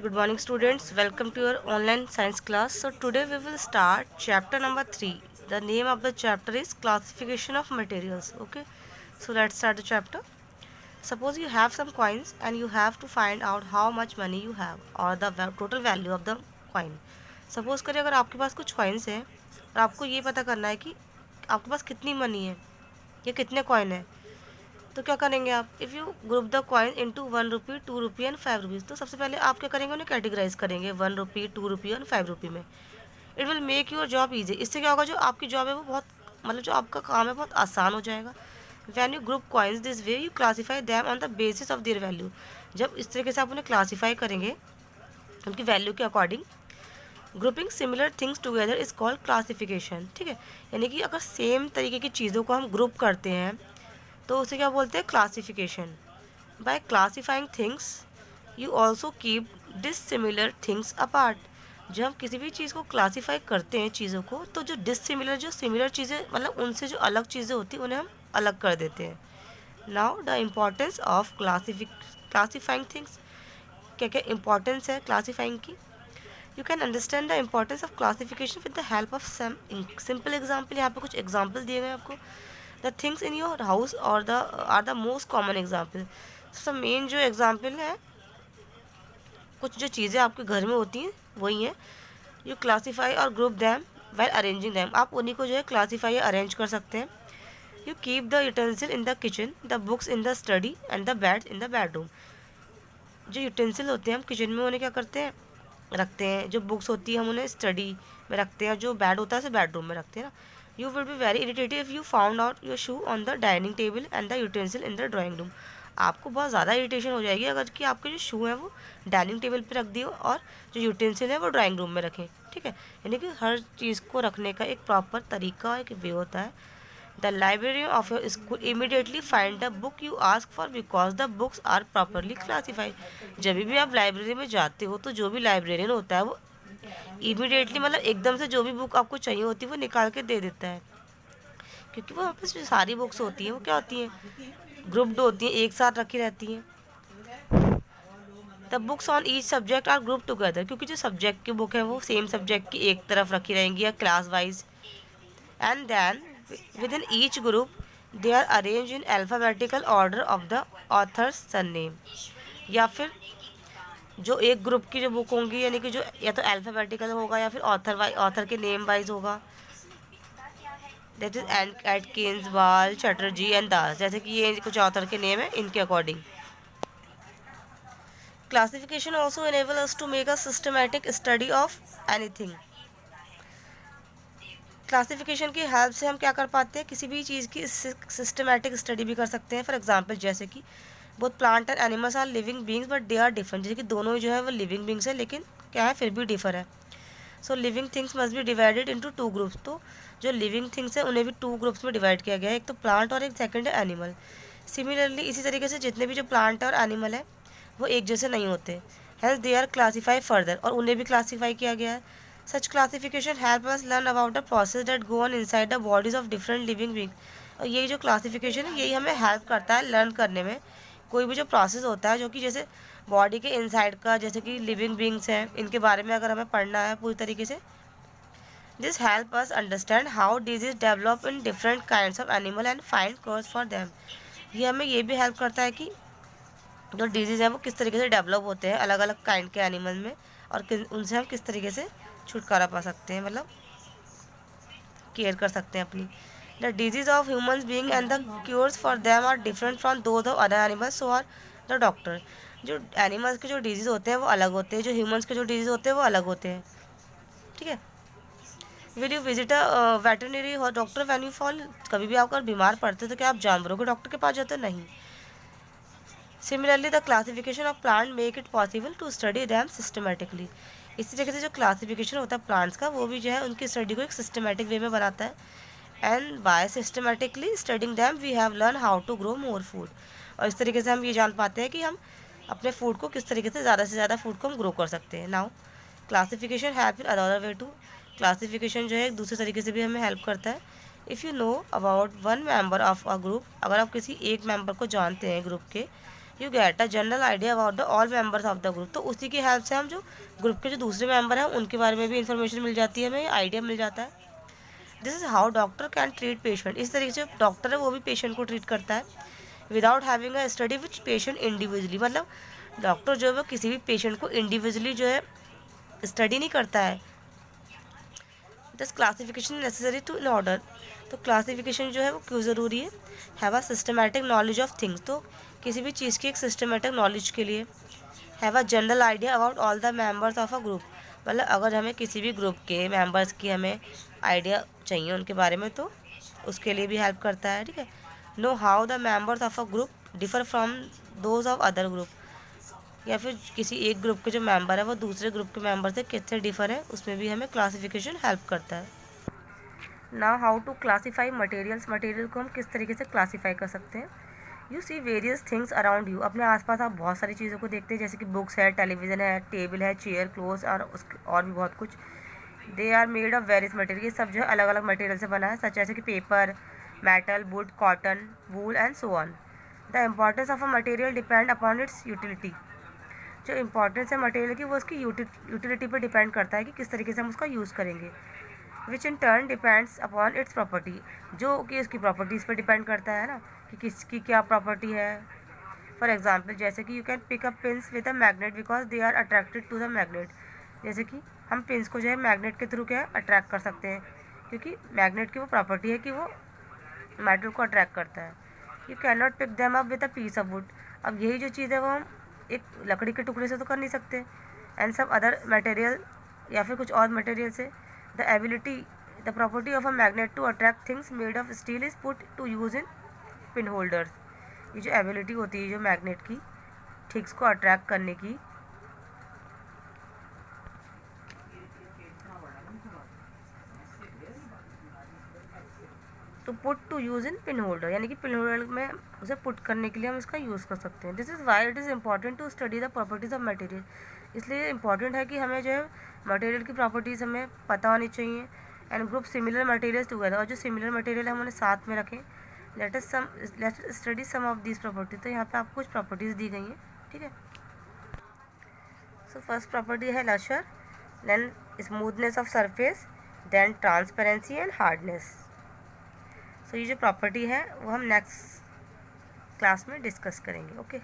Good morning, students. Welcome to your online science class. So, today we will start chapter number 3. The name of the chapter is Classification of Materials. Okay, so let's start the chapter. Suppose you have some coins and you have to find out how much money you have or the total value of the coin. Suppose करिए अगर आपके पास कुछ coins हैं और आपको ये पता करना है कि आपके पास कितनी मनी है या कितने कॉइन है, तो क्या करेंगे आप? If you group the coin into 1 rupee, 2 rupee and 5 rupees, तो सबसे पहले आप क्या करेंगे, उन्हें कैटेगराइज करेंगे 1 रुपी, 2 रुपी और 5 रुपी में. It will make your job easy. इससे क्या होगा, जो आपकी जॉब है वो बहुत मतलब जो आपका काम है बहुत आसान हो जाएगा. When you group coins this way you classify them on the basis of their value. जब इस तरीके से आप उन्हें क्लासीफाई करेंगे उनकी वैल्यू के according, grouping similar things together is called classification. ठीक है, यानी कि अगर सेम तरीके की चीज़ों को हम ग्रुप करते हैं तो उसे क्या बोलते हैं, classification. By classifying things you also keep dissimilar things apart. जब हम किसी भी चीज़ को क्लासीफाई करते हैं चीज़ों को, तो जो डिससिमिलर जो सिमिलर चीज़ें मतलब उनसे जो अलग चीज़ें होती हैं उन्हें हम अलग कर देते हैं. Now the importance of classifying things. क्या क्या इंपॉर्टेंस है क्लासीफाइंग की? You can understand the importance of classification with the help of some simple example. यहाँ पे कुछ एग्जाम्पल दिए गए आपको. The things in your house और the are the most common example. सब मेन जो एग्जाम्पल है, कुछ जो चीज़ें आपके घर में होती हैं वही हैं. यू क्लासीफाई और group them while arranging them. आप उन्हीं को जो है क्लासीफाई या अरेंज कर सकते हैं. You keep the utensil in the kitchen, the books in the study and the beds in the bedroom. जो यूटेंसिल होते हैं हम किचन में उन्हें क्या करते हैं, रखते हैं. जो बुक्स होती है हम उन्हें स्टडी में रखते हैं. जो बेड होता है उसे बेडरूम में रखते हैं ना. You will be very irritative if you found out your shoe on the dining table and the utensil in the drawing room. आपको बहुत ज़्यादा इरिटेशन हो जाएगी अगर कि आपके जो शू हैं वो डाइनिंग टेबल पे रख दिए और जो यूटेंसिल है वो ड्राइंग रूम में रखें. ठीक है, यानी कि हर चीज़ को रखने का एक प्रॉपर तरीका, एक वे होता है. The librarian of your school immediately find the book you ask for because the books are properly classified. जब भी आप लाइब्रेरी में जाते हो तो जो भी लाइब्रेरियन होता है वो इमीडिएटली मतलब एकदम से जो भी बुक आपको चाहिए होती है वो निकाल के दे देता है. क्योंकि वो वहाँ पर जो सारी बुक्स होती हैं वो क्या होती हैं, ग्रुप्ड होती हैं, एक साथ रखी रहती हैं. The books on each subject are group together. क्योंकि जो सब्जेक्ट की बुक है वो सेम सब्जेक्ट की एक तरफ रखी रहेंगी या class wise. And then within each group they are arranged in alphabetical order of the author's surname. या फिर जो एक ग्रुप की जो बुक होंगी यानी कि जो या तो अल्फ़ाबेटिकल होगा या फिर ऑथर के नेम वाइज होगा. दैट इज एटकिंस, बाल, चटर्जी एंड दास. जैसे कि ये कुछ ऑथर के नेम है, इनके according. Classification also enable us to make a systematic study of anything. Classification की हेल्प से हम क्या कर पाते हैं, किसी भी चीज़ की सिस्टमैटिक स्टडी भी कर सकते हैं. फॉर एग्जांपल जैसे कि both plant and animals are living beings but they are different. जैसे कि दोनों जो है वो लिविंग बींग्स है लेकिन क्या है फिर भी डिफर है. So living things must be divided into 2 groups. तो जो लिविंग थिंग्स हैं उन्हें भी 2 ग्रुप्स में डिवाइड किया गया है, एक तो प्लांट और एक सेकंड है एनिमल. सिमिलरली इसी तरीके से जितने भी जो प्लांट है और एनिमल है वो एक जैसे नहीं होते, hence they are classify further, और उन्हें भी क्लासीफाई किया गया है. Such classification help us learn about the process that go on inside the bodies of different living beings. और यही जो क्लासिफिकेशन है यही हमें हेल्प करता है लर्न करने में. कोई भी जो प्रोसेस होता है जो कि जैसे बॉडी के इनसाइड का, जैसे कि लिविंग बींग्स हैं, इनके बारे में अगर हमें पढ़ना है पूरी तरीके से, this help us understand how disease develop in different kinds of animal and find cause for them. ये हमें ये भी हेल्प करता है कि जो डिजीज़ हैं वो किस तरीके से डेवलप होते हैं अलग अलग काइंड के एनिमल में, और उनसे हम किस तरीके से छुटकारा पा सकते हैं, मतलब केयर कर सकते हैं अपनी. The disease of humans being and the cures for them are different from those of other animals, so are the doctor. जो एनिमल्स के जो डिजीज़ होते हैं वो अलग होते हैं, जो ह्यूमन्स के जो डिजीज़ होते हैं वो अलग होते हैं. ठीक है. Will you visit a veterinary doctor when you fall. कभी भी आप अगर बीमार पड़ते तो क्या आप जानवरों के डॉक्टर के पास जाते हो? नहीं. Similarly the classification of plant make it possible to study them systematically. इसी तरीके से जो क्लासिफिकेशन होता है प्लांट्स का वो भी जो है उनकी स्टडी को एक सिस्टमेटिक वे में बनाता है. And by systematically studying them we have learn how to grow more food. और इस तरीके से हम ये जान पाते हैं कि हम अपने फूड को किस तरीके से ज़्यादा फूड को हम ग्रो कर सकते हैं. Now classification have in other way too. Classification जो है एक दूसरे तरीके से भी हमें हेल्प करता है. If you know about one member of a group. अगर आप किसी एक मेंबर को जानते हैं ग्रुप के, you get a general idea about the all members of the group. तो उसी की हेल्प से हम जो ग्रुप के जो दूसरे मेंबर हैं उनके बारे में भी इंफॉर्मेशन मिल जाती है, हमें आइडिया मिल जाता है। This is how doctor can treat patient. इस तरीके से डॉक्टर है वो भी पेशेंट को ट्रीट करता है without having a study which patient individually. मतलब डॉक्टर जो है वो किसी भी पेशेंट को इंडिविजुअली जो है स्टडी नहीं करता है। This classification necessary to in order. तो क्लासिफिकेशन जो है वो क्यों ज़रूरी है? Have a systematic knowledge of things. तो किसी भी चीज़ की एक सिस्टमेटिक नॉलेज के लिए। Have a general idea about all the members of a group. मतलब अगर हमें किसी भी ग्रुप के मेंबर्स की हमें आइडिया चाहिए उनके बारे में तो उसके लिए भी हेल्प करता है, ठीक है। Know how the members of a group differ from those of other group. या फिर किसी एक ग्रुप के जो मेंबर है वो दूसरे ग्रुप के मेंबर से कितने डिफर है, उसमें भी हमें क्लासिफिकेशन हेल्प करता है। Now how to classify materials. Material को हम किस तरीके से क्लासीफाई कर सकते हैं? You see various things around you. अपने आसपास आप बहुत सारी चीज़ों को देखते हैं, जैसे कि बुक्स है, टेलीविज़न है, टेबल है, चेयर, क्लोथ्स और भी बहुत कुछ। They are made of various material. ये सब जो है अलग अलग मटेरियल से बना है, सच जैसे कि paper, metal, would, cotton, wool and so on. The importance of a material depend upon its utility. जो इम्पॉर्टेंस है मटेरियल की वो उसकी यूटिलिटी पर डिपेंड करता है कि किस तरीके से हम उसका यूज़ करेंगे। Which in turn depends upon its property. जो कि उसकी प्रॉपर्टीज़ पर डिपेंड करता है ना, कि किसकी क्या प्रॉपर्टी है। फॉर एग्जाम्पल जैसे कि you can pick up pins with a magnet because they are attracted to the magnet. जैसे कि हम पिन्स को जो है मैग्नेट के थ्रू क्या अट्रैक्ट कर सकते हैं, क्योंकि मैग्नेट की वो प्रॉपर्टी है कि वो मेटल को अट्रैक्ट करता है। You can not pick them up with a piece of wood. अब यही जो चीज़ है वो हम एक लकड़ी के टुकड़े से तो कर नहीं सकते, एंड सब अदर मटेरियल या फिर कुछ और मटेरियल से। The property of a magnet to attract things made of steel is put to use in pin holders. ये जो एबिलिटी होती है जो मैग्नेट की थिंग्स को अट्रैक्ट करने की, तो put to use in pin holder, यानी कि पिन होल्डर में उसे पुट करने के लिए हम इसका यूज़ कर सकते हैं। This is why it is important to study the properties of material. इसलिए इंपॉर्टेंट है कि हमें जो है मटेरियल की प्रॉपर्टीज़ हमें पता होनी चाहिए। And group similar materials together, और जो सिमिलर मटेरियल है हम उन्हें साथ में रखें। Let us study some of this property. तो यहाँ पे आपको कुछ प्रॉपर्टीज़ दी गई हैं, ठीक है। सो फर्स्ट प्रॉपर्टी है lustre, then smoothness of surface, then transparency and hardness. So ये जो प्रॉपर्टी है वो हम नेक्स्ट क्लास में डिस्कस करेंगे, ओके।